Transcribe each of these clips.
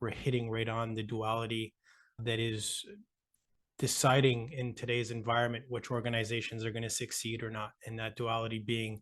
we're hitting right on the duality that is deciding in today's environment which organizations are going to succeed or not. And that duality being,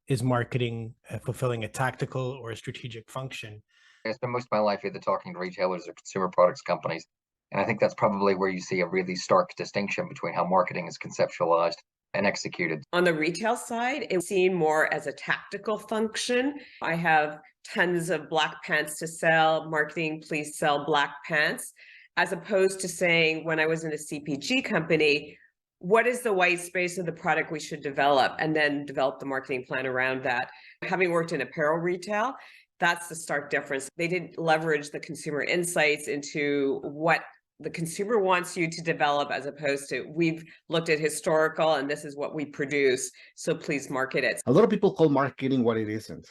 is marketing fulfilling a tactical or a strategic function? I spent most of my life either talking to retailers or consumer products companies. And I think that's probably where you see a really stark distinction between how marketing is conceptualized and executed. On the retail side, it's seen more as a tactical function. I have tons of black pants to sell. Marketing, please sell black pants. As opposed to saying, when I was in a CPG company, what is the white space of the product we should develop, and then develop the marketing plan around that. Having worked in apparel retail, that's the stark difference. They didn't leverage the consumer insights into what the consumer wants you to develop, as opposed to, we've looked at historical and this is what we produce, so please market it. A lot of people call marketing what it isn't.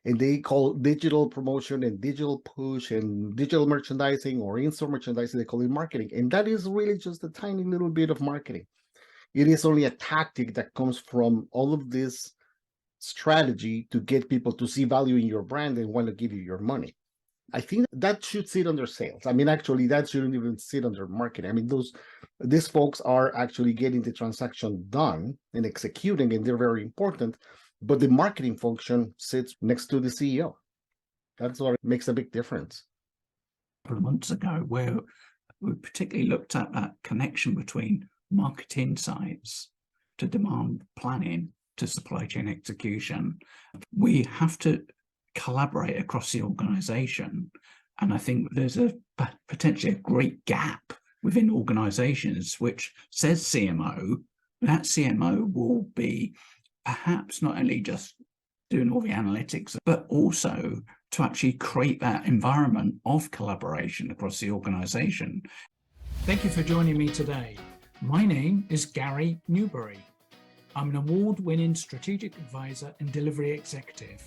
And they call digital promotion and digital push and digital merchandising or in-store merchandising, they call it marketing. And that is really just a tiny little bit of marketing. It is only a tactic that comes from all of this strategy to get people to see value in your brand and want to give you your money. I think that should sit under sales. I mean, actually, that shouldn't even sit under marketing. I mean, these folks are actually getting the transaction done and executing, and they're very important. But the marketing function sits next to the CEO. That's what makes a big difference. A couple of months ago, where we particularly looked at that connection between market insights to demand planning to supply chain execution. We have to collaborate across the organization. And I think there's potentially a great gap within organizations which says CMO. That CMO will be perhaps not only just doing all the analytics, but also to actually create that environment of collaboration across the organization. Thank you for joining me today. My name is Gary Newbury. I'm an award-winning strategic advisor and delivery executive.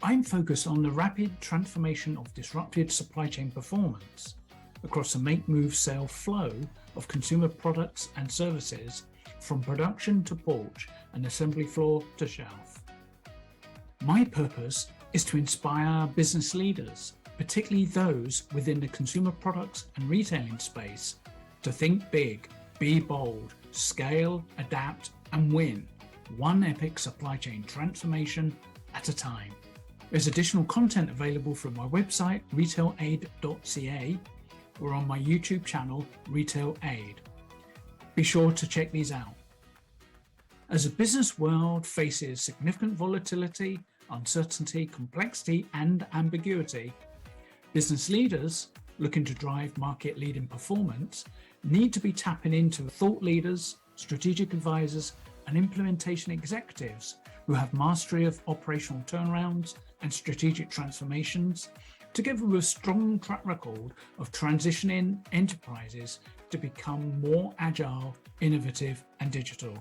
I'm focused on the rapid transformation of disrupted supply chain performance across the make, move, sell flow of consumer products and services, from production to porch and assembly floor to shelf. My purpose is to inspire business leaders, particularly those within the consumer products and retailing space, to think big, be bold, scale, adapt, and win, one epic supply chain transformation at a time. There's additional content available from my website, RetailAID.ca, or on my YouTube channel, RetailAID. Be sure to check these out. As the business world faces significant volatility, uncertainty, complexity, and ambiguity, business leaders looking to drive market-leading performance need to be tapping into thought leaders, strategic advisors, and implementation executives who have mastery of operational turnarounds and strategic transformations, together with a strong track record of transitioning enterprises to become more agile, innovative, and digital.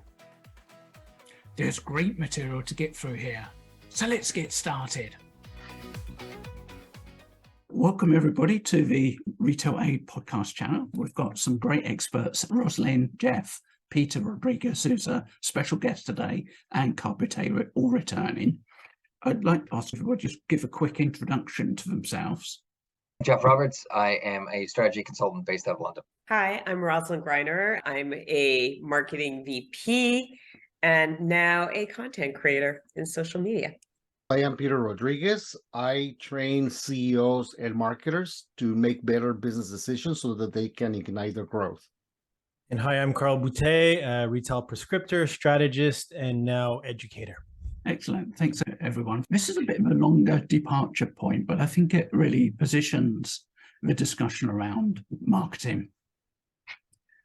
There's great material to get through here, so let's get started. Welcome everybody to the RetailAID podcast channel. We've got some great experts, Roslyn, Jeff, Peter Rodriquez, who's a special guest today, and Carl Boutet, all returning. I'd like to ask everybody to just give a quick introduction to themselves. Jeff Roberts, I am a strategy consultant based out of London. Hi, I'm Roslyn Griner. I'm a marketing VP and now a content creator in social media. I am Peter Rodriquez. I train CEOs and marketers to make better business decisions so that they can ignite their growth. And hi, I'm Carl Boutet, a retail prescriptor, strategist, and now educator. Excellent. Thanks, everyone. This is a bit of a longer departure point, but I think it really positions the discussion around marketing.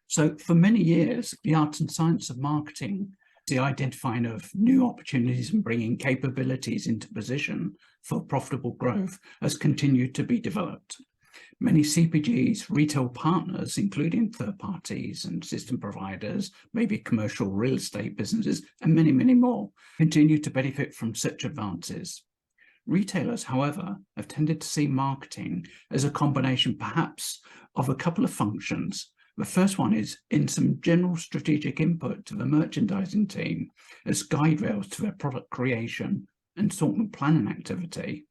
So for many years, the art and science of marketing, the identifying of new opportunities and bringing capabilities into position for profitable growth, has continued to be developed. Many CPGs, retail partners, including third parties and system providers, maybe commercial real estate businesses, and many, many more, continue to benefit from such advances. Retailers, however, have tended to see marketing as a combination perhaps of a couple of functions. The first one is in some general strategic input to the merchandising team as guide rails to their product creation and assortment planning activity.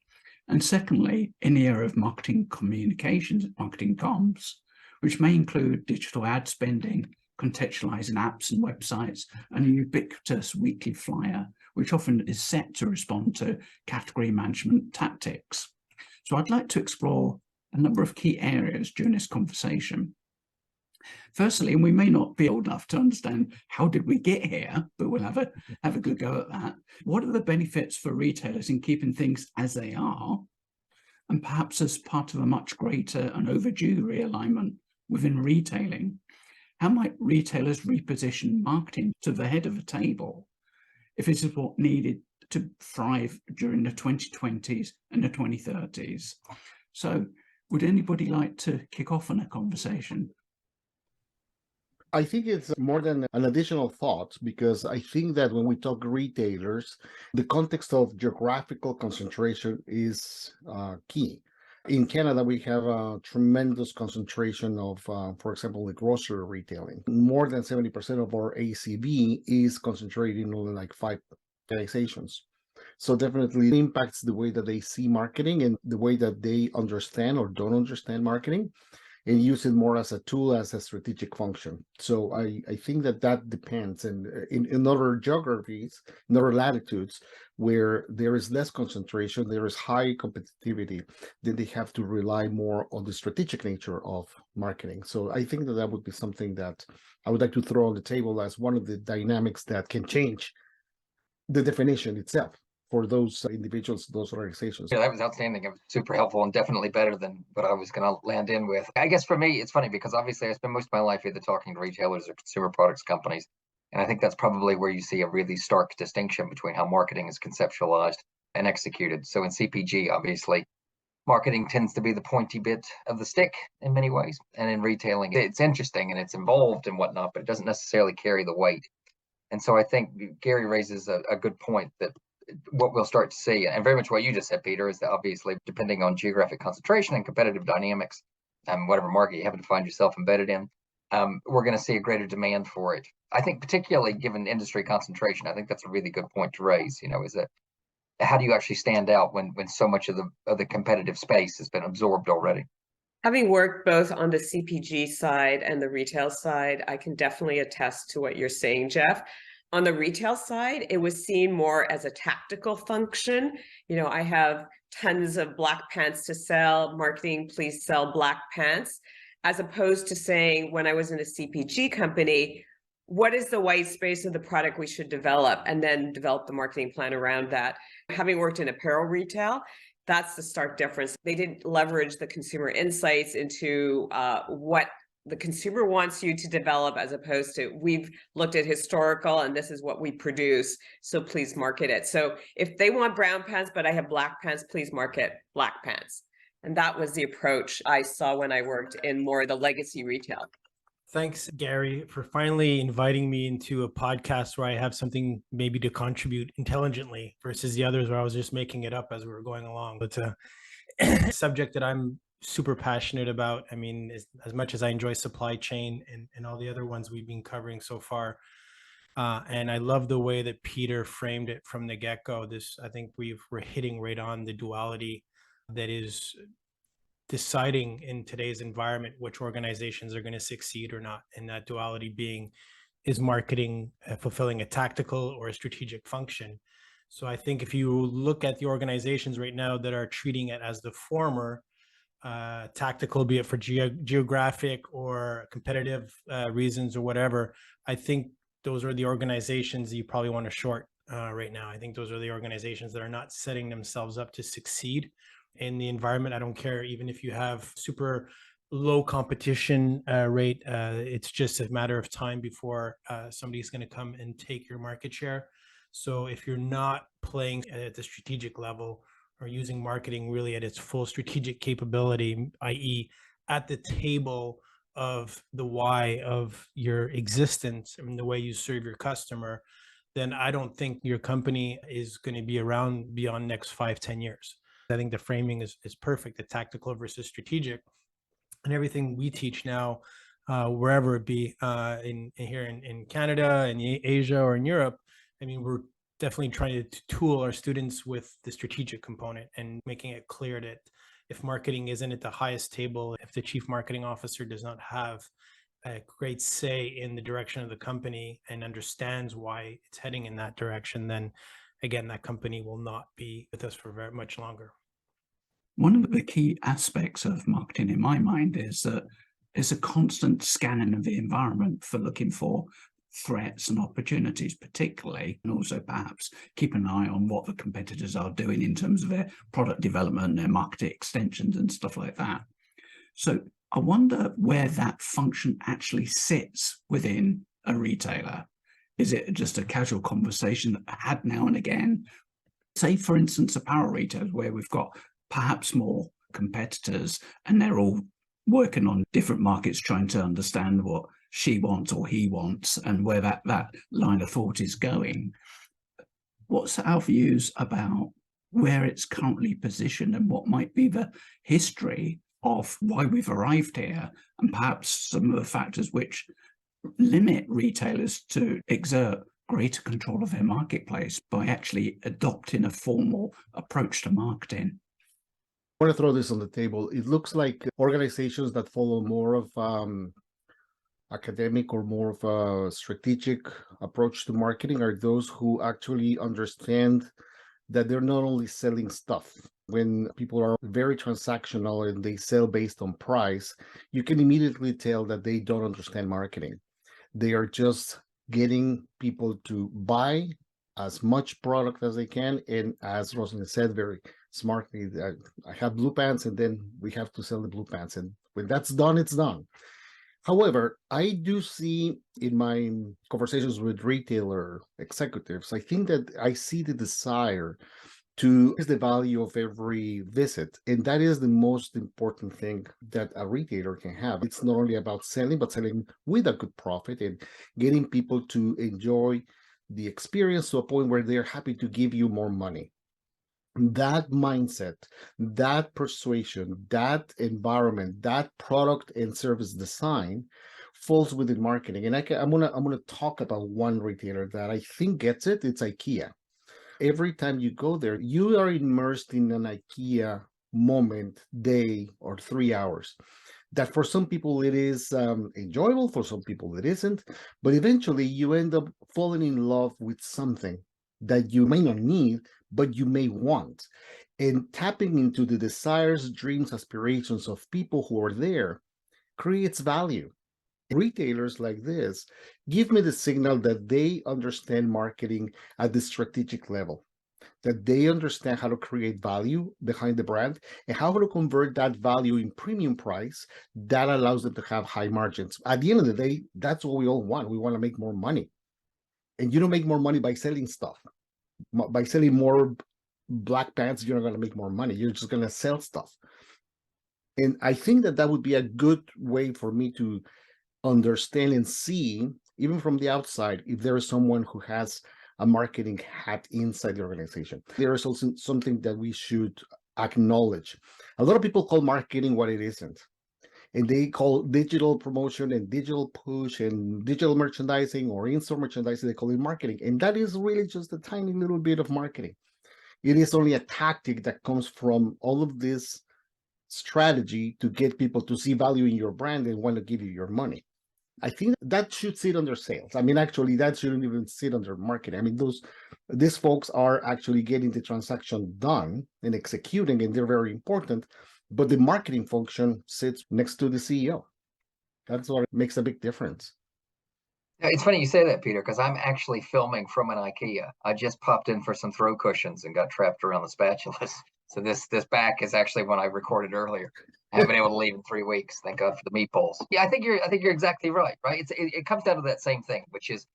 And secondly, in the area of marketing communications, marketing comms, which may include digital ad spending, contextualizing apps and websites, and a ubiquitous weekly flyer, which often is set to respond to category management tactics. So I'd like to explore a number of key areas during this conversation. Firstly, and we may not be old enough to understand how did we get here, but we'll have a good go at that. What are the benefits for retailers in keeping things as they are? And perhaps as part of a much greater and overdue realignment within retailing, how might retailers reposition marketing to the head of the table if this is what needed to thrive during the 2020s and the 2030s? So would anybody like to kick off on a conversation? I think it's more than an additional thought, because I think that when we talk retailers, the context of geographical concentration is key. In Canada, we have a tremendous concentration of, for example, the grocery retailing. More than 70% of our ACV is concentrated in only like 5 organizations. So definitely it impacts the way that they see marketing and the way that they understand or don't understand marketing, and use it more as a tool, as a strategic function. So I think that depends. And in other geographies, in other latitudes, where there is less concentration, there is high competitivity, then they have to rely more on the strategic nature of marketing. So I think that would be something that I would like to throw on the table as one of the dynamics that can change the definition itself for those individuals, those organizations. Yeah, that was outstanding. It was super helpful and definitely better than what I was going to land in with. I guess for me, it's funny because obviously I spend most of my life either talking to retailers or consumer products companies. And I think that's probably where you see a really stark distinction between how marketing is conceptualized and executed. So in CPG, obviously, marketing tends to be the pointy bit of the stick in many ways. And in retailing, it's interesting and it's involved and whatnot, but it doesn't necessarily carry the weight. And so I think Gary raises a good point that what we'll start to see, and very much what you just said, Peter, is that obviously depending on geographic concentration and competitive dynamics, and whatever market you happen to find yourself embedded in, we're going to see a greater demand for it. I think particularly given industry concentration, I think that's a really good point to raise. Is that how do you actually stand out when so much of the competitive space has been absorbed already? Having worked both on the CPG side and the retail side, I can definitely attest to what you're saying, Jeff. On the retail side, it was seen more as a tactical function. I have tons of black pants to sell. Marketing, please sell black pants. As opposed to saying, when I was in a CPG company, what is the white space of the product we should develop, and then develop the marketing plan around that. Having worked in apparel retail, that's the stark difference. They didn't leverage the consumer insights into what the consumer wants you to develop, as opposed to, we've looked at historical and this is what we produce, so please market it. So if they want brown pants, but I have black pants, please market black pants. And that was the approach I saw when I worked in more of the legacy retail. Thanks, Gary, for finally inviting me into a podcast where I have something maybe to contribute intelligently versus the others where I was just making it up as we were going along. But a subject that I'm super passionate about. I mean, as much as I enjoy supply chain and all the other ones we've been covering so far. And I love the way that Peter framed it from the get-go. I think we're hitting right on the duality that is deciding in today's environment which organizations are going to succeed or not. And that duality being, is marketing fulfilling a tactical or a strategic function? So I think if you look at the organizations right now that are treating it as the former, tactical, be it for geographic or competitive reasons or whatever, I think those are the organizations you probably want to short right now. I think those are the organizations that are not setting themselves up to succeed in the environment. I don't care even if you have super low competition rate, it's just a matter of time before somebody's going to come and take your market share. So if you're not playing at the strategic level, or using marketing really at its full strategic capability, i.e. at the table of the why of your existence and the way you serve your customer, then I don't think your company is going to be around beyond next 5-10 years. I think the framing is perfect, the tactical versus strategic. And everything we teach now, wherever it be, here in Canada, in Asia, or in Europe, I mean, we're definitely trying to tool our students with the strategic component and making it clear that if marketing isn't at the highest table, if the chief marketing officer does not have a great say in the direction of the company and understands why it's heading in that direction, then again, that company will not be with us for very much longer. One of the key aspects of marketing in my mind is that it's a constant scanning of the environment for looking for threats and opportunities, particularly, and also perhaps keep an eye on what the competitors are doing in terms of their product development, their market extensions and stuff like that. So I wonder where that function actually sits within a retailer. Is it just a casual conversation that I had now and again? Say, for instance, apparel retailers where we've got perhaps more competitors and they're all working on different markets trying to understand what she wants or he wants and where that line of thought is going. What's our views about where it's currently positioned and what might be the history of why we've arrived here, and perhaps some of the factors which limit retailers to exert greater control of their marketplace by actually adopting a formal approach to marketing? I want to throw this on the table. It looks like organizations that follow more of academic or more of a strategic approach to marketing are those who actually understand that they're not only selling stuff. When people are very transactional and they sell based on price, you can immediately tell that they don't understand marketing. They are just getting people to buy as much product as they can. And as Roslyn said very smartly, I have blue pants and then we have to sell the blue pants. And when that's done, it's done. However, I do see in my conversations with retailer executives, I think that I see the desire to increase the value of every visit. And that is the most important thing that a retailer can have. It's not only about selling, but selling with a good profit and getting people to enjoy the experience to a point where they're happy to give you more money. That mindset, that persuasion, that environment, that product and service design falls within marketing. And I'm gonna talk about one retailer that I think gets it. It's IKEA. Every time you go there, you are immersed in an IKEA moment, day, or 3 hours. That for some people it is enjoyable, for some people it isn't, but eventually you end up falling in love with something that you may not need, but you may want. And tapping into the desires, dreams, aspirations of people who are there creates value. Retailers like this give me the signal that they understand marketing at the strategic level, that they understand how to create value behind the brand and how to convert that value in premium price that allows them to have high margins. At the end of the day, that's what we all want. We want to make more money. And you don't make more money by selling stuff. By selling more black pants, you're not going to make more money. You're just going to sell stuff. And I think that would be a good way for me to understand and see, even from the outside, if there is someone who has a marketing hat inside the organization. There is also something that we should acknowledge. A lot of people call marketing what it isn't. And they call digital promotion and digital push and digital merchandising or in-store merchandising, they call it marketing. And that is really just a tiny little bit of marketing. It is only a tactic that comes from all of this strategy to get people to see value in your brand and want to give you your money. I think that should sit under sales. I mean, actually, that shouldn't even sit under marketing. I mean, these folks are actually getting the transaction done and executing, and they're very important. But the marketing function sits next to the CEO. That's what makes a big difference. It's funny you say that, Peter, because I'm actually filming from an IKEA. I just popped in for some throw cushions and got trapped around the spatulas. So this back is actually one I recorded earlier. I haven't been able to leave in 3 weeks. Thank God for the meatballs. Yeah, I think you're exactly right. Right. It comes down to that same thing, which is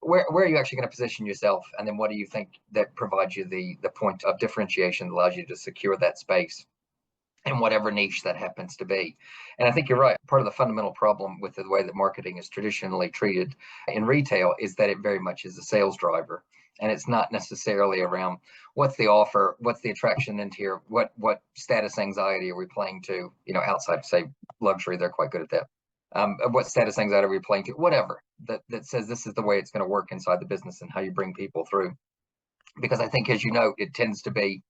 where are you actually going to position yourself, and then what do you think that provides you the point of differentiation that allows you to secure that space in whatever niche that happens to be. And I think you're right. Part of the fundamental problem with the way that marketing is traditionally treated in retail is that it very much is a sales driver. And it's not necessarily around what's the offer, what's the attraction into here, what status anxiety are we playing to, outside of, say, luxury, they're quite good at that. What status anxiety are we playing to, whatever, that says this is the way it's going to work inside the business and how you bring people through. because I think, as you know, it tends to be,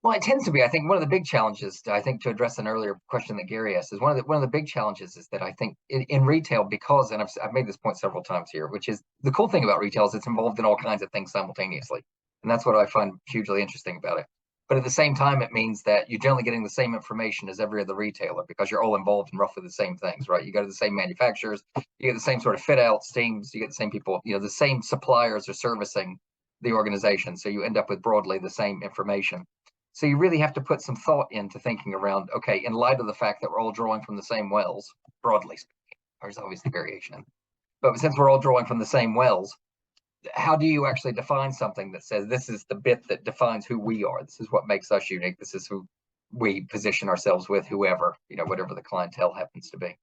I think one of the big challenges, I think, to address an earlier question that Gary asked, is one of the big challenges is that I think in retail, because, and I've made this point several times here, which is the cool thing about retail is it's involved in all kinds of things simultaneously. And that's what I find hugely interesting about it. But at the same time, it means that you're generally getting the same information as every other retailer because you're all involved in roughly the same things, right? You go to the same manufacturers, you get the same sort of fit outs, teams, you get the same people, the same suppliers are servicing the organization. So you end up with broadly the same information. So you really have to put some thought into thinking around, okay, in light of the fact that we're all drawing from the same wells, broadly speaking, there's obviously variation, but since we're all drawing from the same wells, how do you actually define something that says this is the bit that defines who we are? This is what makes us unique. This is who we position ourselves with, whoever, whatever the clientele happens to be.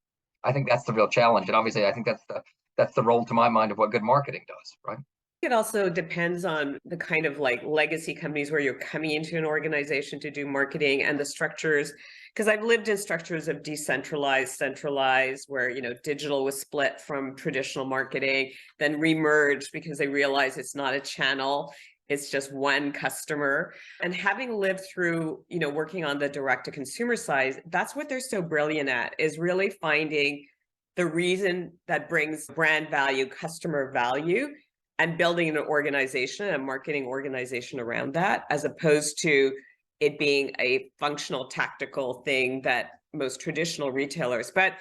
I think that's the real challenge. And obviously, I think that's the role, to my mind, of what good marketing does, right? It also depends on the kind of like legacy companies where you're coming into an organization to do marketing and the structures. Because I've lived in structures of decentralized, centralized, where, digital was split from traditional marketing, then remerged because they realized it's not a channel. It's just one customer. And having lived through, working on the direct to consumer side, that's what they're so brilliant at, is really finding the reason that brings brand value, customer value, and building an organization, a marketing organization around that, as opposed to it being a functional, tactical thing that most traditional retailers. But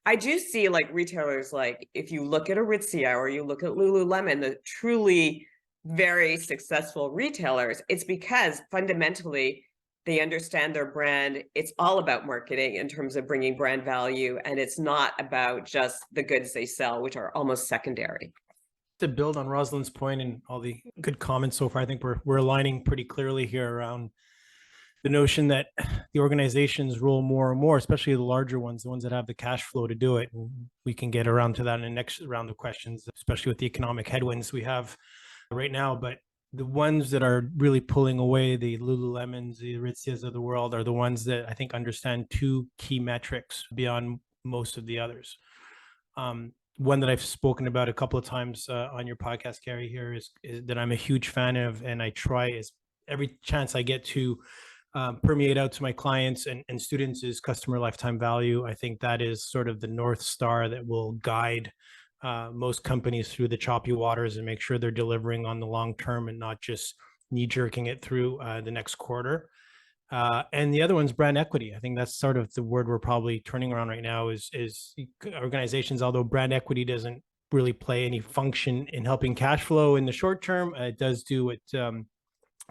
I do see like retailers, like if you look at Aritzia or you look at Lululemon, the truly very successful retailers, it's because fundamentally they understand their brand. It's all about marketing in terms of bringing brand value, and it's not about just the goods they sell, which are almost secondary. To build on Roslyn's point and all the good comments so far, I think we're aligning pretty clearly here around the notion that the organizations roll more and more, especially the larger ones, the ones that have the cash flow to do it. And we can get around to that in the next round of questions, especially with the economic headwinds we have right now. But the ones that are really pulling away, the Lululemons, the Aritzias of the world, are the ones that I think understand two key metrics beyond most of the others. One that I've spoken about a couple of times on your podcast, Gary, here is that I'm a huge fan of, and I try as every chance I get to permeate out to my clients and students, is customer lifetime value. I think that is sort of the North Star that will guide most companies through the choppy waters and make sure they're delivering on the long term and not just knee jerking it through the next quarter. And the other one's brand equity. I think that's sort of the word we're probably turning around right now is organizations, although brand equity doesn't really play any function in helping cash flow in the short term, it does do what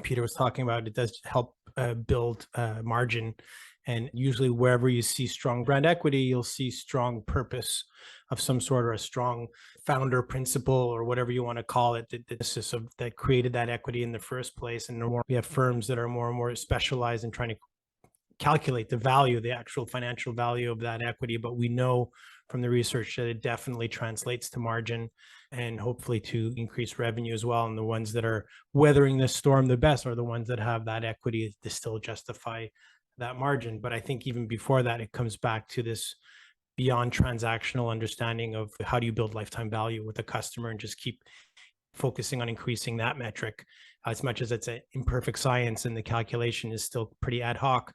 Peter was talking about. It does help build margin. And usually wherever you see strong brand equity, you'll see strong purpose of some sort, or a strong founder principle, or whatever you want to call it, that created that equity in the first place. And we have firms that are more and more specialized in trying to calculate the value, the actual financial value of that equity. But we know from the research that it definitely translates to margin and hopefully to increase revenue as well. And the ones that are weathering the storm the best are the ones that have that equity to still justify that margin. But I think even before that, it comes back to this beyond transactional understanding of how do you build lifetime value with a customer, and just keep focusing on increasing that metric. As much as it's an imperfect science and the calculation is still pretty ad hoc,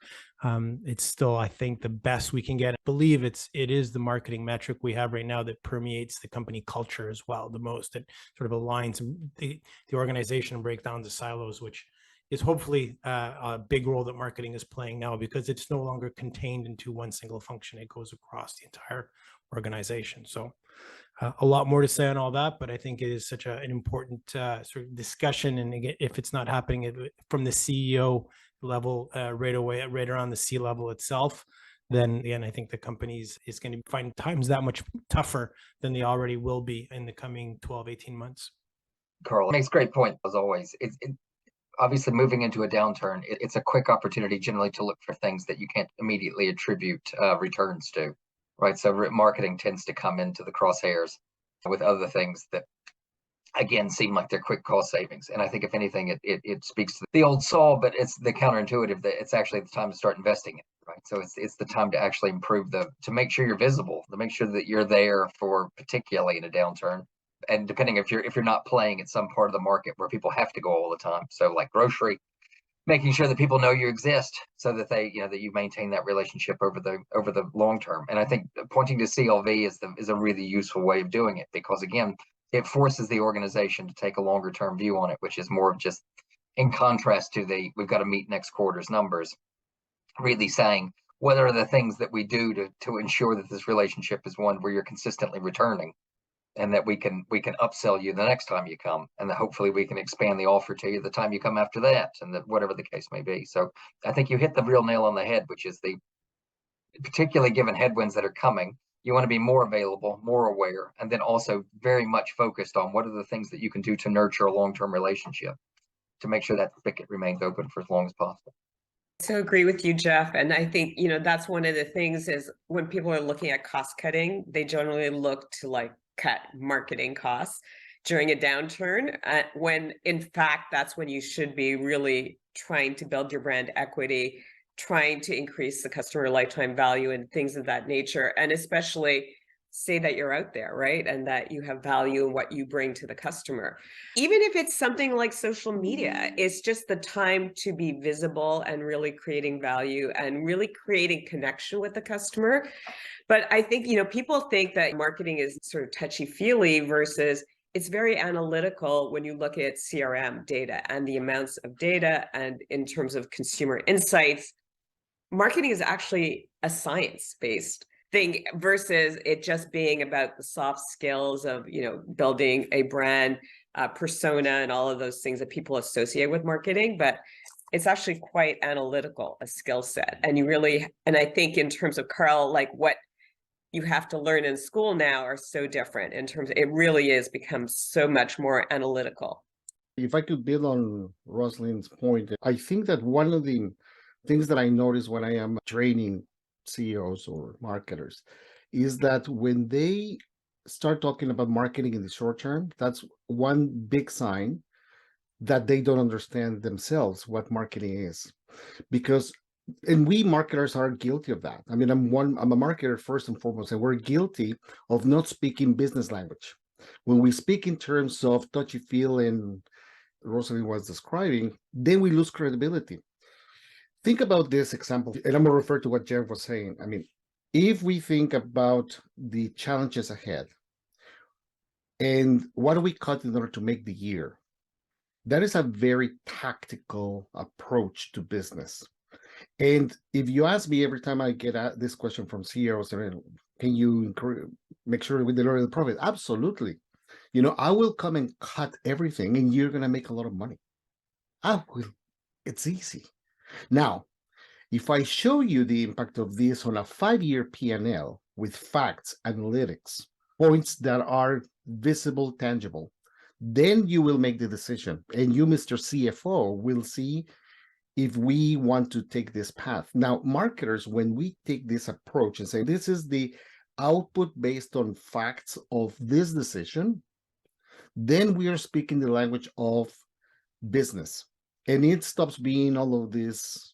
it's still, I think, the best we can get. I believe it is the marketing metric we have right now that permeates the company culture as well the most. It sort of aligns the organization and breaks down the silos, which is hopefully a big role that marketing is playing now, because it's no longer contained into one single function. It goes across the entire organization. So a lot more to say on all that, but I think it is such an important sort of discussion. And again, if it's not happening from the CEO level right away, right around the C level itself, then again, I think the companies is going to find times that much tougher than they already will be in the coming 12, 18 months. Carl makes a great point, as always. Obviously, moving into a downturn, it's a quick opportunity generally to look for things that you can't immediately attribute returns to, right? So marketing tends to come into the crosshairs with other things that, again, seem like they're quick cost savings. And I think, if anything, it speaks to the old saw, but it's the counterintuitive that it's actually the time to start investing in, right? So it's the time to actually improve to make sure you're visible, to make sure that you're there for, particularly in a downturn, and depending if you're not playing at some part of the market where people have to go all the time. So like grocery, making sure that people know you exist so that they, that you maintain that relationship over the long term. And I think pointing to CLV is a really useful way of doing it, because again, it forces the organization to take a longer term view on it, which is more of just in contrast to we've got to meet next quarter's numbers, really saying, what are the things that we do to ensure that this relationship is one where you're consistently returning, and that we can upsell you the next time you come, and that hopefully we can expand the offer to you the time you come after that, and that whatever the case may be. So I think you hit the real nail on the head, which is particularly given headwinds that are coming, you want to be more available, more aware, and then also very much focused on what are the things that you can do to nurture a long-term relationship to make sure that spigot remains open for as long as possible. So agree with you, Jeff. And I think, that's one of the things is when people are looking at cost cutting, they generally look to like cut marketing costs during a downturn, when in fact, that's when you should be really trying to build your brand equity, trying to increase the customer lifetime value and things of that nature. And especially say that you're out there, right? And that you have value in what you bring to the customer. Even if it's something like social media, it's just the time to be visible and really creating value and really creating connection with the customer. But I think, people think that marketing is sort of touchy-feely versus it's very analytical when you look at CRM data and the amounts of data, and in terms of consumer insights, marketing is actually a science-based thing versus it just being about the soft skills of, building a brand persona and all of those things that people associate with marketing. But it's actually quite analytical, a skill set. And I think in terms of Carl, like what you have to learn in school now are so different in terms of, it really is become so much more analytical. If I could build on Roslyn's point, I think that one of the things that I notice when I am training CEOs or marketers is that when they start talking about marketing in the short term, that's one big sign that they don't understand themselves what marketing is. And we marketers are guilty of that. I mean, I'm a marketer first and foremost, and we're guilty of not speaking business language. When we speak in terms of touchy-feel and Rosalie was describing, then we lose credibility. Think about this example, and I'm going to refer to what Jeff was saying. I mean, if we think about the challenges ahead and what do we cut in order to make the year, that is a very tactical approach to business. And if you ask me every time I get this question from CEOs, can you make sure we deliver the profit? Absolutely. I will come and cut everything and you're going to make a lot of money. I will. It's easy. Now, if I show you the impact of this on a 5-year P&L with facts, analytics, points that are visible, tangible, then you will make the decision. And you, Mr. CFO, will see if we want to take this path. Now, marketers, when we take this approach and say, this is the output based on facts of this decision, then we are speaking the language of business. And it stops being all of this,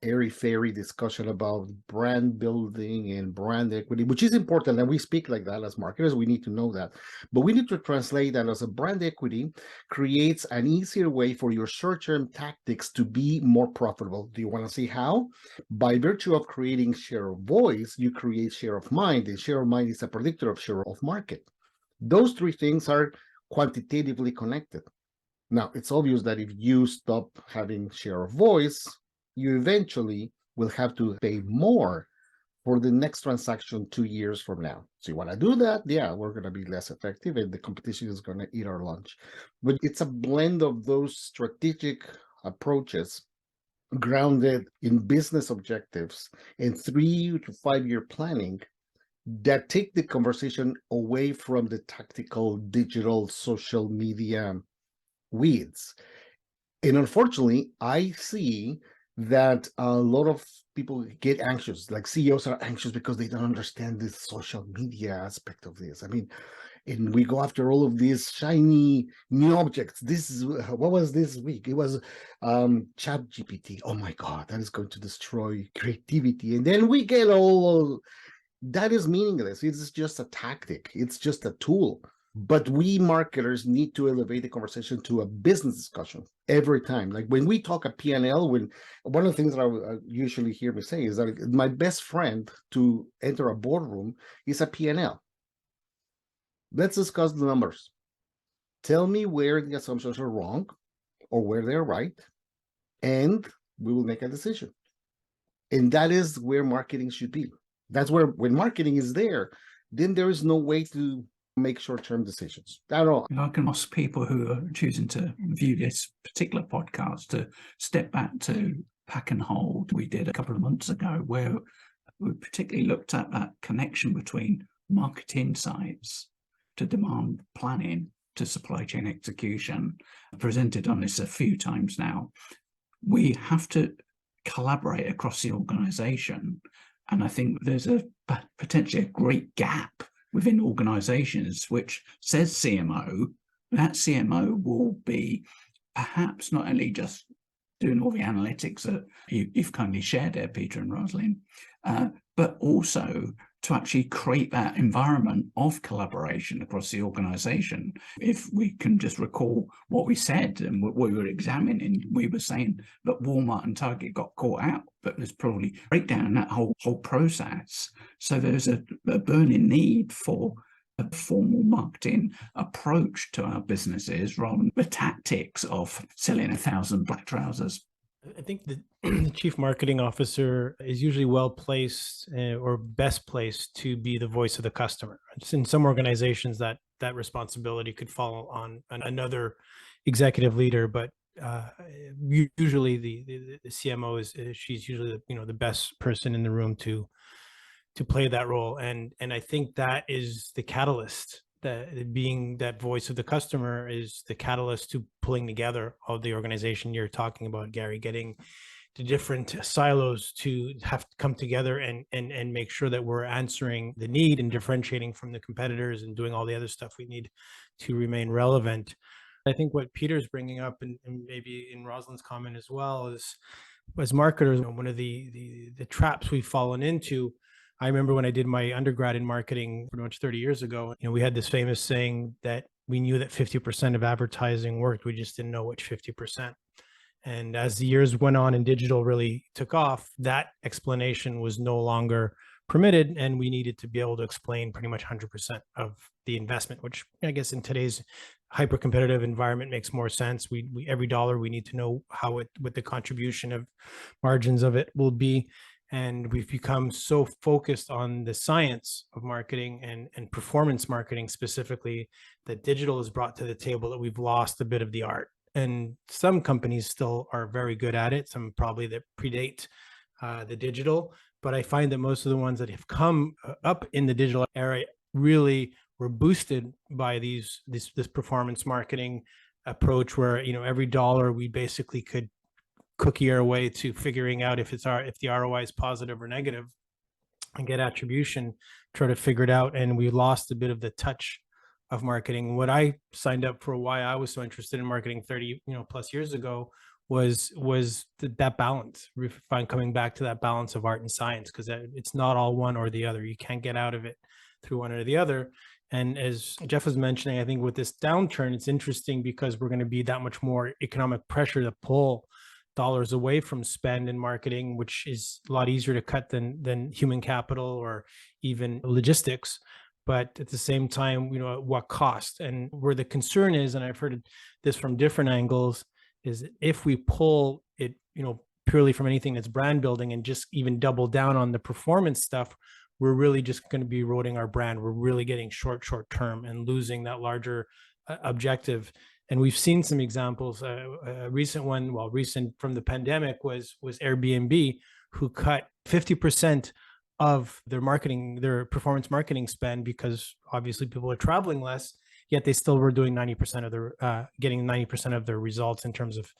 airy-fairy discussion about brand building and brand equity, which is important. And we speak like that as marketers. We need to know that. But we need to translate that as a brand equity creates an easier way for your short-term tactics to be more profitable. Do you want to see how? By virtue of creating share of voice, you create share of mind. And share of mind is a predictor of share of market. Those three things are quantitatively connected. Now, it's obvious that if you stop having share of voice, you eventually will have to pay more for the next transaction 2 years from now. So you want to do that? Yeah, we're going to be less effective and the competition is going to eat our lunch. But it's a blend of those strategic approaches grounded in business objectives and 3 to 5 year planning that take the conversation away from the tactical digital social media weeds. And unfortunately, I see that a lot of people get anxious, like CEOs are anxious because they don't understand the social media aspect of this. I mean, and we go after all of these shiny new objects. This is, what was this week? It was ChatGPT. Oh my God, that is going to destroy creativity. And then we get all, that is meaningless. It's just a tactic. It's just a tool. But we marketers need to elevate the conversation to a business discussion every time. Like when we talk a P&L, when one of the things that I usually hear me say is that my best friend to enter a boardroom is a P&L. Let's discuss the numbers. Tell me where the assumptions are wrong or where they're right, and we will make a decision. And that is where marketing should be. That's where, when marketing is there, then there is no way to make short-term decisions at all. I can ask people who are choosing to view this particular podcast to step back to Pack and Hold we did a couple of months ago, where we particularly looked at that connection between market insights to demand planning to supply chain execution. I've presented on this a few times now. We have to collaborate across the organization. And I think there's potentially a great gap within organizations which says CMO. That CMO will be perhaps not only just doing all the analytics that you've kindly shared there, Peter and Roslyn, but also to actually create that environment of collaboration across the organization. If we can just recall what we said and what we were examining, we were saying that Walmart and Target got caught out, but there's probably breakdown in that whole process. So there's a burning need for a formal marketing approach to our businesses rather than the tactics of selling 1,000 black trousers. I think the chief marketing officer is usually well placed or best placed to be the voice of the customer. In some organizations, that responsibility could fall on another executive leader, but usually the CMO she's usually the best person in the room to play that role, and I think that is the catalyst. That being that voice of the customer is the catalyst to pulling together all the organization you're talking about, Gary, getting the different silos to have to come together and make sure that we're answering the need and differentiating from the competitors and doing all the other stuff we need to remain relevant. I think what Peter's bringing up, and maybe in Roslyn's comment as well, is as marketers, one of the traps we've fallen into. I remember when I did my undergrad in marketing pretty much 30 years ago, we had this famous saying that we knew that 50% of advertising worked. We just didn't know which 50%. And as the years went on and digital really took off, that explanation was no longer permitted. And we needed to be able to explain pretty much 100% of the investment, which I guess in today's hyper competitive environment makes more sense. We every dollar, we need to know what the contribution of margins of it will be. And we've become so focused on the science of marketing and performance marketing specifically that digital is brought to the table that we've lost a bit of the art. And some companies still are very good at it, some probably that predate the digital. But I find that most of the ones that have come up in the digital era really were boosted by this performance marketing approach where, every dollar we basically could cookie our way to figuring out if the ROI is positive or negative and get attribution, try to figure it out. And we lost a bit of the touch of marketing. What I signed up for, why I was so interested in marketing 30 plus years ago was that balance, coming back to that balance of art and science, because it's not all one or the other. You can't get out of it through one or the other. And as Jeff was mentioning, I think with this downturn, it's interesting because we're going to be that much more economic pressure to pull dollars away from spend in marketing, which is a lot easier to cut than human capital or even logistics. But at the same time, at what cost? And where the concern is, and I've heard this from different angles, is if we pull it, purely from anything that's brand building and just even double down on the performance stuff, we're really just going to be eroding our brand. We're really getting short term and losing that larger objective. And we've seen some examples. A recent one, recent from the pandemic, was Airbnb, who cut 50% of their performance marketing spend because obviously people are traveling less. Yet they still were doing 90% of getting 90% of their results in terms of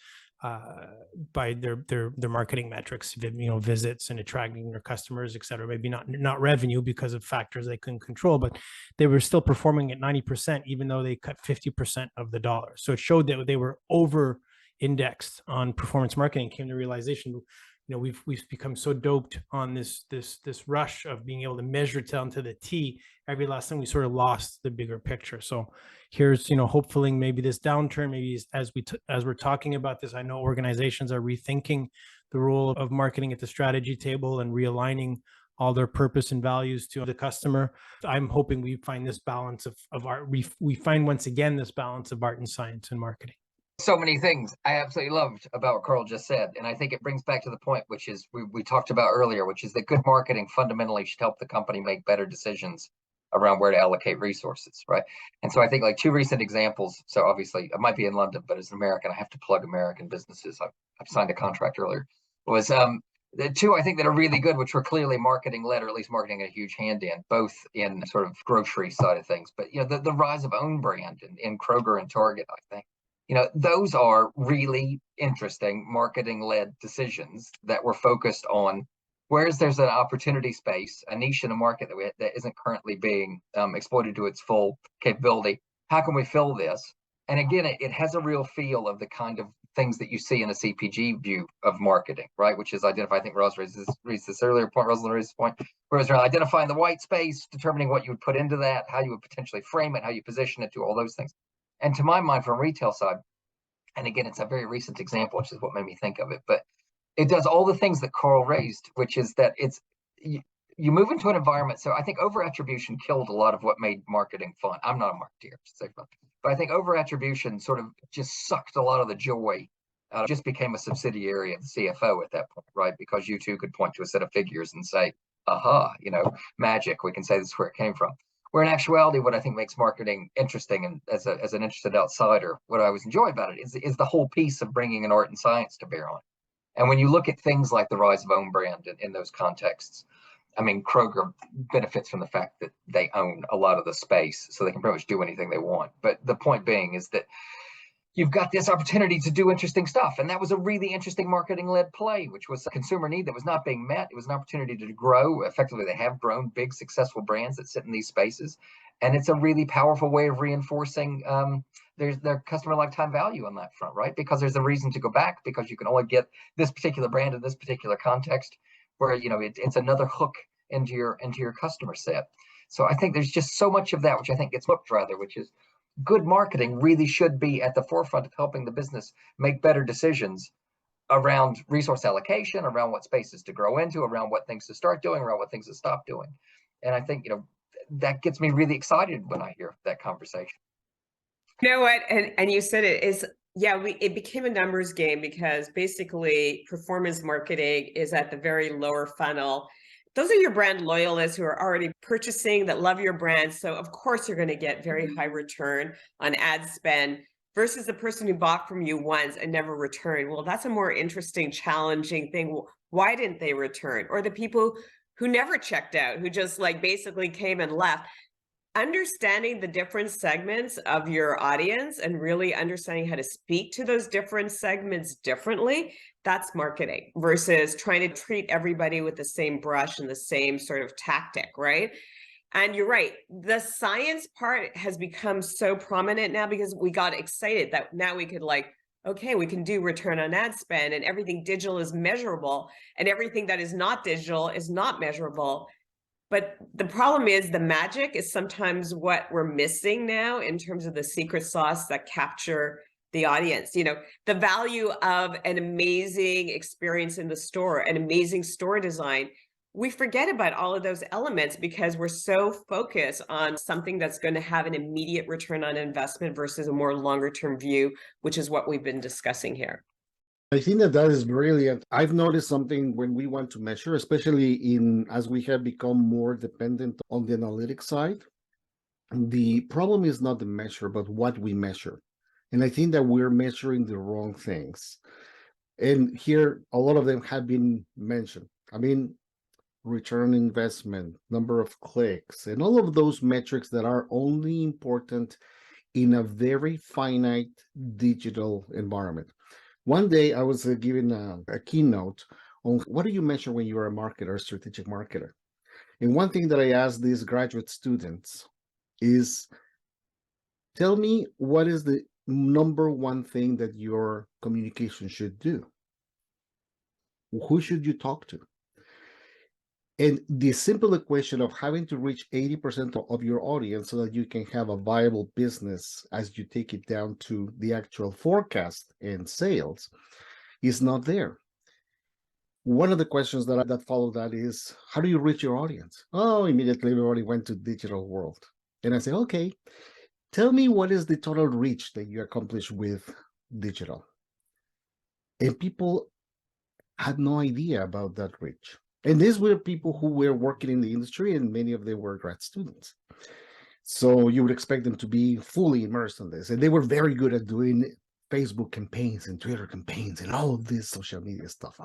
by their marketing metrics, visits and attracting their customers, et cetera. Maybe not revenue because of factors they couldn't control, but they were still performing at 90%, even though they cut 50% of the dollars. So it showed that they were over indexed on performance marketing. Came to the realization we've become so doped on this rush of being able to measure down to the T. Every last thing we sort of lost the bigger picture. So here's, hopefully maybe this downturn, maybe as we're talking about this, I know organizations are rethinking the role of marketing at the strategy table and realigning all their purpose and values to the customer. I'm hoping we find this balance of art. We find once again this balance of art and science and marketing. So many things I absolutely loved about what Carl just said. And I think it brings back to the point, which is we talked about earlier, which is that good marketing fundamentally should help the company make better decisions around where to allocate resources, right? And so I think like two recent examples. So obviously I might be in London, but as an American, I have to plug American businesses. I've signed a contract earlier. Was the two I think that are really good, which were clearly marketing led, or at least marketing a huge hand in, both in sort of grocery side of things. But the rise of own brand in Kroger and Target, I think. Those are really interesting marketing-led decisions that were focused on whereas there's an opportunity space, a niche in a market that isn't currently being exploited to its full capability. How can we fill this? And again, it has a real feel of the kind of things that you see in a CPG view of marketing, right? Which is identify, I think Ross raised this earlier point, Roslyn raised this point, whereas identifying the white space, determining what you would put into that, how you would potentially frame it, how you position it, to all those things. And to my mind, from a retail side, and again, it's a very recent example, which is what made me think of it, but it does all the things that Carl raised, which is that you move into an environment. So I think over attribution killed a lot of what made marketing fun. I'm not a marketeer, to say fun, but I think over attribution sort of just sucked a lot of the joy out. It just became a subsidiary of the CFO at that point, right? Because you too could point to a set of figures and say, aha, magic, we can say this is where it came from. Where in actuality, what I think makes marketing interesting, and as an interested outsider, what I always enjoy about it is the whole piece of bringing an art and science to bear on it. And when you look at things like the rise of own brand in those contexts, I mean, Kroger benefits from the fact that they own a lot of the space, so they can pretty much do anything they want. But the point being is that you've got this opportunity to do interesting stuff. And that was a really interesting marketing-led play, which was a consumer need that was not being met. It was an opportunity to grow. Effectively, they have grown big, successful brands that sit in these spaces. And it's a really powerful way of reinforcing their customer lifetime value on that front, right? Because there's a reason to go back, because you can only get this particular brand in this particular context, where it's another hook into your customer set. So I think there's just so much of that, which I think gets looked rather, which is good marketing really should be at the forefront of helping the business make better decisions around resource allocation, around what spaces to grow into, around what things to start doing, around what things to stop doing. And I think, that gets me really excited when I hear that conversation. You know what? And you said it is, it became a numbers game, because basically performance marketing is at the very lower funnel. Those are your brand loyalists who are already purchasing, that love your brand. So of course you're going to get very high return on ad spend, versus the person who bought from you once and never returned. Well, that's a more interesting, challenging thing. Why didn't they return? Or the people who never checked out, who just basically came and left. Understanding the different segments of your audience and really understanding how to speak to those different segments differently, that's marketing, versus trying to treat everybody with the same brush and the same sort of tactic, right? And you're right, the science part has become so prominent now, because we got excited that now we could okay, we can do return on ad spend, and everything digital is measurable, and everything that is not digital is not measurable. But the problem is, the magic is sometimes what we're missing now in terms of the secret sauce that capture the audience. The value of an amazing experience in the store, an amazing store design. We forget about all of those elements because we're so focused on something that's going to have an immediate return on investment versus a more longer term view, which is what we've been discussing here. I think that is brilliant. I've noticed something when we want to measure, especially as we have become more dependent on the analytics side. The problem is not the measure, but what we measure. And I think that we're measuring the wrong things. And here, a lot of them have been mentioned. I mean, return on investment, number of clicks, and all of those metrics that are only important in a very finite digital environment. One day I was given a keynote on what do you measure when you're a marketer, a strategic marketer. And one thing that I asked these graduate students is, tell me what is the number one thing that your communication should do. Who should you talk to? And the simple equation of having to reach 80% of your audience so that you can have a viable business as you take it down to the actual forecast and sales is not there. One of the questions that follow that is, how do you reach your audience? Oh, immediately everybody went to digital world. And I say, okay, tell me what is the total reach that you accomplish with digital? And people had no idea about that reach. And these were people who were working in the industry, and many of them were grad students. So you would expect them to be fully immersed in this. And they were very good at doing Facebook campaigns and Twitter campaigns and all of this social media stuff.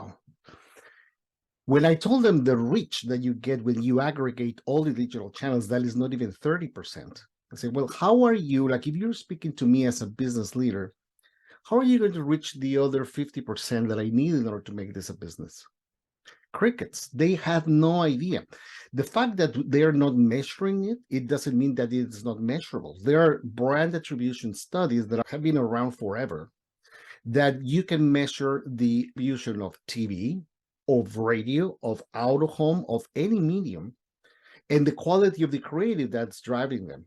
When I told them the reach that you get when you aggregate all the digital channels, that is not even 30%. I said, well, how are you, like if you're speaking to me as a business leader, how are you going to reach the other 50% that I need in order to make this a business? Crickets. They have no idea. The fact that they are not measuring it, it doesn't mean that it's not measurable. There are brand attribution studies that have been around forever that you can measure the attribution of TV, of radio, of out of home, of any medium, and the quality of the creative that's driving them.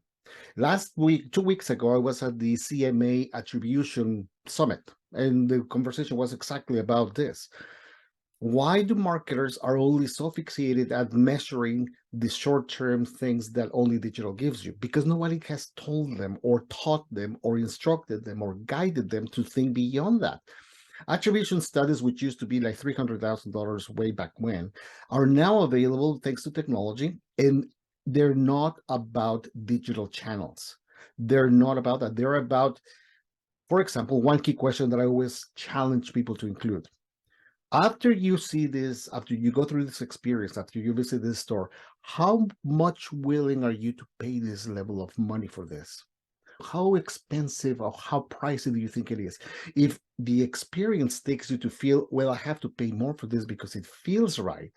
Last week, 2 weeks ago, I was at the CMA Attribution Summit, and the conversation was exactly about this. Why do marketers are only so fixated at measuring the short-term things that only digital gives you? Because nobody has told them or taught them or instructed them or guided them to think beyond that. Attribution studies, which used to be like $300,000 way back when, are now available thanks to technology, and they're not about digital channels. They're not about that. They're about, for example, one key question that I always challenge people to include. After you see this, after you go through this experience, after you visit this store, how much willing are you to pay this level of money for this? How expensive or how pricey do you think it is? If the experience takes you to feel, well, I have to pay more for this because it feels right,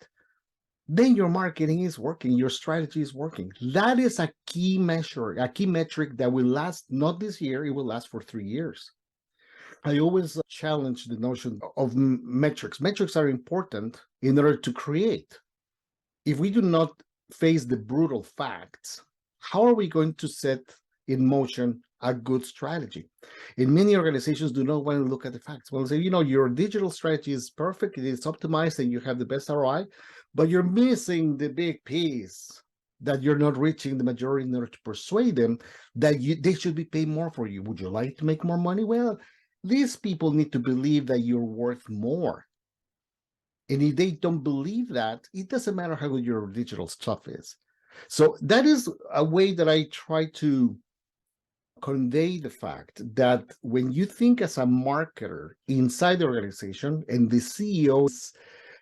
then your marketing is working, your strategy is working. That is a key measure, a key metric that will last, not this year, it will last for 3 years. I always challenge the notion of metrics. Metrics are important in order to create. If we do not face the brutal facts, how are we going to set in motion a good strategy? And many organizations do not want to look at the facts. Well, say, you know, your digital strategy is perfect, it is optimized, and you have the best ROI, but you're missing the big piece that you're not reaching the majority in order to persuade them that they should be paying more for you. Would you like to make more money? Well, these people need to believe that you're worth more. And if they don't believe that, it doesn't matter how good your digital stuff is. So that is a way that I try to convey the fact that when you think as a marketer inside the organization and the CEO is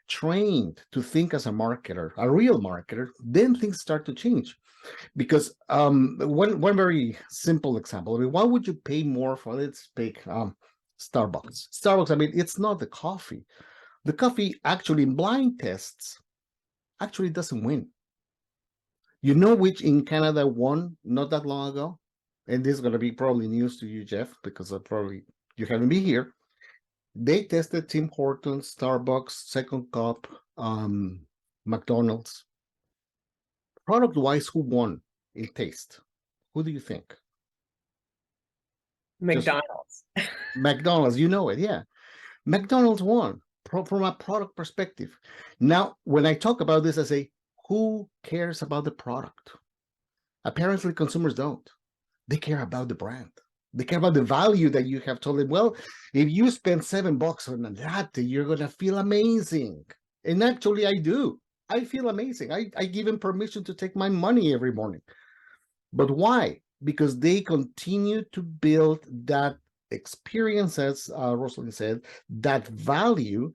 trained to think as a marketer, a real marketer, then things start to change. Because one very simple example, I mean, why would you pay more for, let's pick Starbucks. Starbucks, I mean, it's not the coffee. The coffee actually in blind tests actually doesn't win. You know which in Canada won not that long ago? And this is going to be probably news to you, Jeff, because probably you haven't been here. They tested Tim Hortons, Starbucks, Second Cup, McDonald's. Product-wise, who won in taste? Who do you think? McDonald's. McDonald's, you know it, yeah. McDonald's won from a product perspective. Now, when I talk about this, I say, who cares about the product? Apparently, consumers don't. They care about the brand. They care about the value that you have told them. Well, if you spend $7 on a latte, you're going to feel amazing. And actually, I do. I feel amazing. I give them permission to take my money every morning. But why? Because they continue to build that experience, as Roslyn said, that value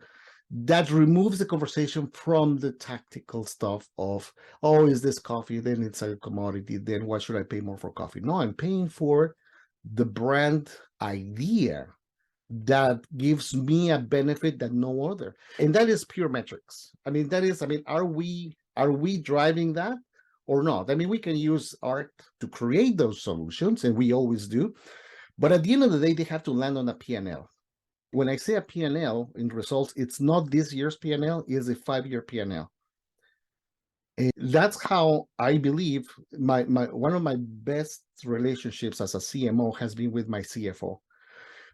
that removes the conversation from the tactical stuff of, oh, is this coffee? Then it's a commodity. Then why should I pay more for coffee? No, I'm paying for the brand idea that gives me a benefit that no other. And that is pure metrics. I mean, are we driving that or not? I mean, we can use art to create those solutions, and we always do. But at the end of the day, they have to land on a P&L. When I say a P&L in results, it's not this year's P&L, it's a 5-year P&L. And that's how I believe one of my best relationships as a CMO has been with my CFO.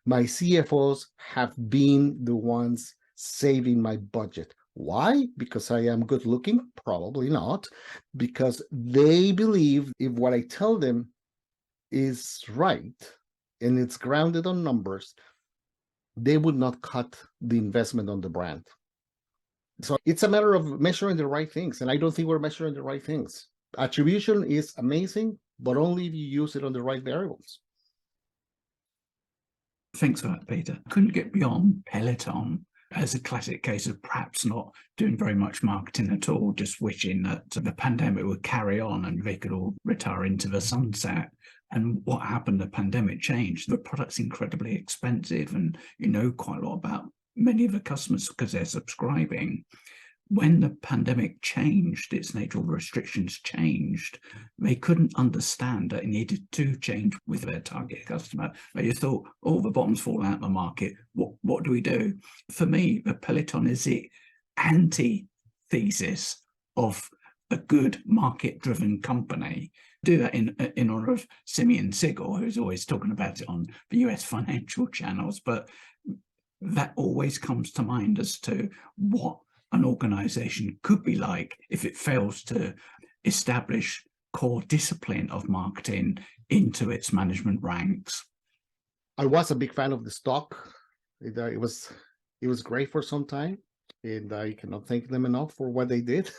My CFOs have been the ones saving my budget. Why? Because I am good looking? Probably not. Because they believe if what I tell them is right and it's grounded on numbers, they would not cut the investment on the brand. So it's a matter of measuring the right things. And I don't think we're measuring the right things. Attribution is amazing, but only if you use it on the right variables. Thanks for that, Peter. Couldn't get beyond Peloton as a classic case of perhaps not doing very much marketing at all, just wishing that the pandemic would carry on and they could all retire into the sunset. And what happened, the pandemic changed. The product's incredibly expensive, and you know quite a lot about many of the customers because they're subscribing. When the pandemic changed, its nature of restrictions changed, they couldn't understand that it needed to change with their target customer. They just thought, oh, the bottom's fallen out of the market. What do we do? For me, the Peloton is the antithesis of a good market-driven company. Do that in honor of Simeon Siegel, who's always talking about it on the US financial channels. But that always comes to mind as to what an organization could be like if it fails to establish core discipline of marketing into its management ranks. I was a big fan of the stock. It was great for some time, and I cannot thank them enough for what they did.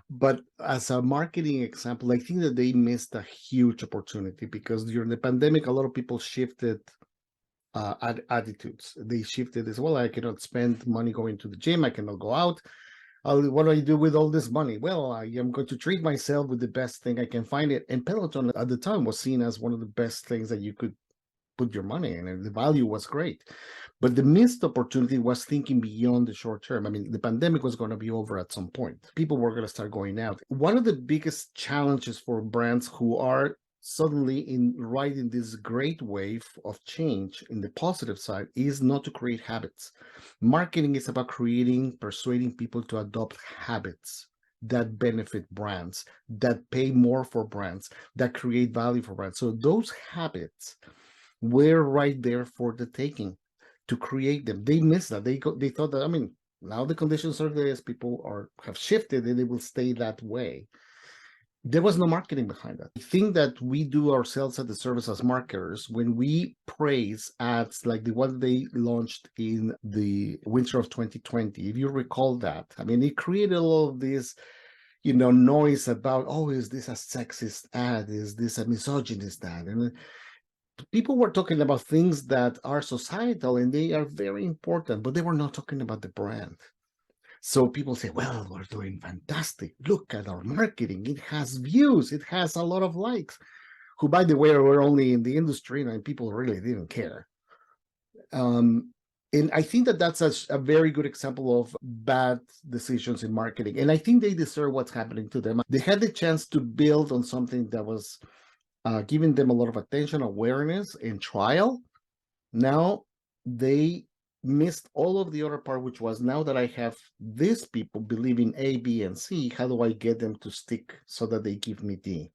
But as a marketing example, I think that they missed a huge opportunity because during the pandemic, a lot of people shifted attitudes. They shifted as well. I cannot spend money going to the gym. I cannot go out. What do I do with all this money? Well, I am going to treat myself with the best thing I can find it. And Peloton at the time was seen as one of the best things that you could put your money in, and the value was great. But the missed opportunity was thinking beyond the short term. I mean, the pandemic was going to be over at some point. People were going to start going out. One of the biggest challenges for brands who are suddenly riding this great wave of change in the positive side is not to create habits. Marketing is about persuading people to adopt habits that benefit brands, that pay more for brands, that create value for brands. So those habits were right there for the taking to create them. They missed that. They thought that, I mean, now the conditions are this, people have shifted and they will stay that way. There was no marketing behind that. I think that we do ourselves at the service as marketers when we praise ads like the one they launched in the winter of 2020. If you recall that, I mean, it created all of this, noise about, oh, is this a sexist ad? Is this a misogynist ad? And people were talking about things that are societal and they are very important, but they were not talking about the brand. So people say, well, we're doing fantastic. Look at our marketing. It has views. It has a lot of likes, who, by the way, were only in the industry and people really didn't care. And I think that that's a very good example of bad decisions in marketing. And I think they deserve what's happening to them. They had the chance to build on something that was giving them a lot of attention, awareness, and trial. Now they missed all of the other part, which was, now that I have these people believing A, B, and C, how do I get them to stick so that they give me D?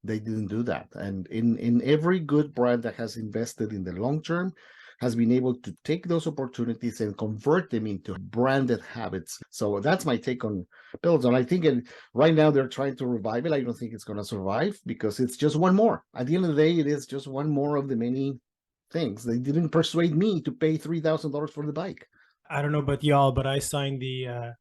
They didn't do that. And in every good brand that has invested in the long term has been able to take those opportunities and convert them into branded habits. So that's my take on Peloton. I think right now they're trying to revive it. I don't think it's going to survive because it's just one more. At the end of the day, it is just one more of the many things. They didn't persuade me to pay $3,000 for the bike. I don't know about y'all, but I signed the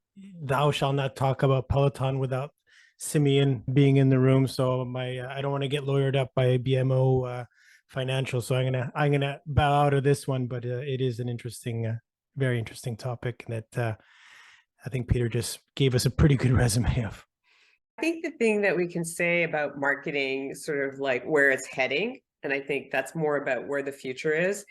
thou shall not talk about Peloton without Simeon being in the room. So I don't want to get lawyered up by BMO Financial. So I'm gonna bow out of this one. But it is an interesting, very interesting topic that I think Peter just gave us a pretty good resume of. I think the thing that we can say about marketing, sort of like where it's heading, and I think that's more about where the future is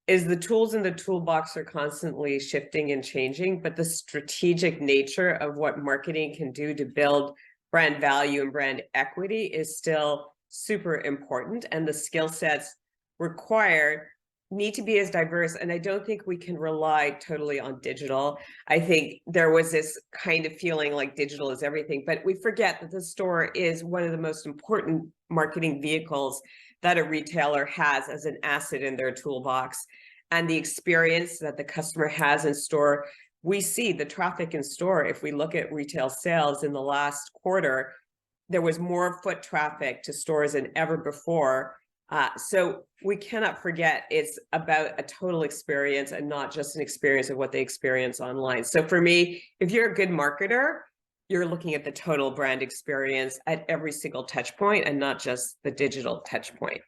the tools in the toolbox are constantly shifting and changing, but the strategic nature of what marketing can do to build brand value and brand equity is still super important. And the skill sets required need to be as diverse, and I don't think we can rely totally on digital. I think there was this kind of feeling like digital is everything, but we forget that the store is one of the most important marketing vehicles that a retailer has as an asset in their toolbox. And the experience that the customer has in store, we see the traffic in store. If we look at retail sales in the last quarter, there was more foot traffic to stores than ever before. So we cannot forget it's about a total experience and not just an experience of what they experience online. So for me, if you're a good marketer, you're looking at the total brand experience at every single touch point and not just the digital touch point.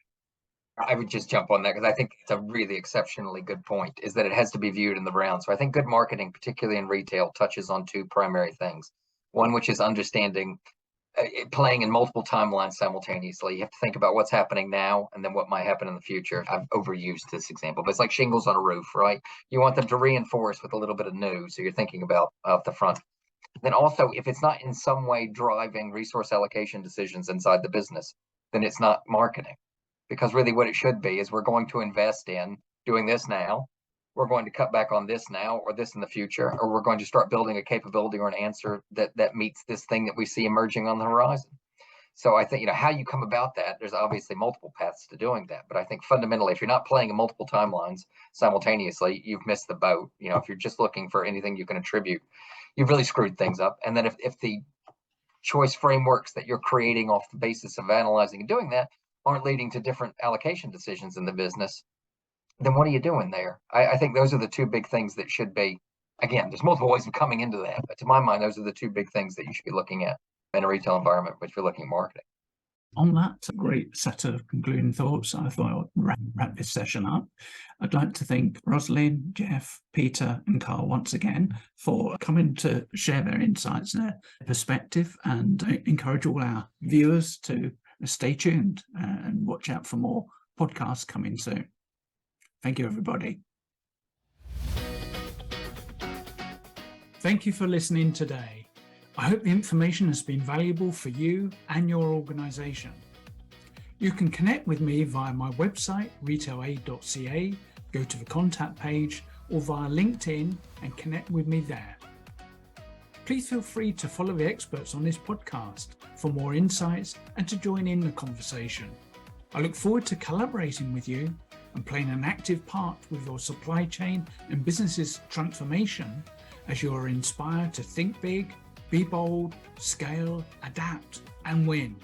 I would just jump on that because I think it's a really exceptionally good point, is that it has to be viewed in the round. So I think good marketing, particularly in retail, touches on two primary things. One, which is understanding playing in multiple timelines simultaneously. You have to think about what's happening now and then what might happen in the future. I've overused this example, but it's like shingles on a roof, right? You want them to reinforce with a little bit of new. So you're thinking about up the front. Then also, if it's not in some way driving resource allocation decisions inside the business, then it's not marketing. Because really what it should be is we're going to invest in doing this now. We're going to cut back on this now or this in the future, or we're going to start building a capability or an answer that meets this thing that we see emerging on the horizon. So I think, how you come about that, there's obviously multiple paths to doing that. But I think fundamentally, if you're not playing in multiple timelines simultaneously, you've missed the boat. If you're just looking for anything you can attribute, you've really screwed things up. And then if the choice frameworks that you're creating off the basis of analyzing and doing that aren't leading to different allocation decisions in the business, then what are you doing there? I think those are the two big things that should be, again, there's multiple ways of coming into that, but to my mind, those are the two big things that you should be looking at in a retail environment, which you're looking at marketing. On that great set of concluding thoughts, I thought I would wrap this session up. I'd like to thank Roslyn, Jeff, Peter and Carl once again for coming to share their insights and their perspective, and encourage all our viewers to stay tuned and watch out for more podcasts coming soon. Thank you, everybody. Thank you for listening today. I hope the information has been valuable for you and your organization. You can connect with me via my website, RetailAID.ca, go to the contact page, or via LinkedIn and connect with me there. Please feel free to follow the experts on this podcast for more insights and to join in the conversation. I look forward to collaborating with you and playing an active part with your supply chain and business's transformation as you are inspired to think big, be bold, scale, adapt, and win.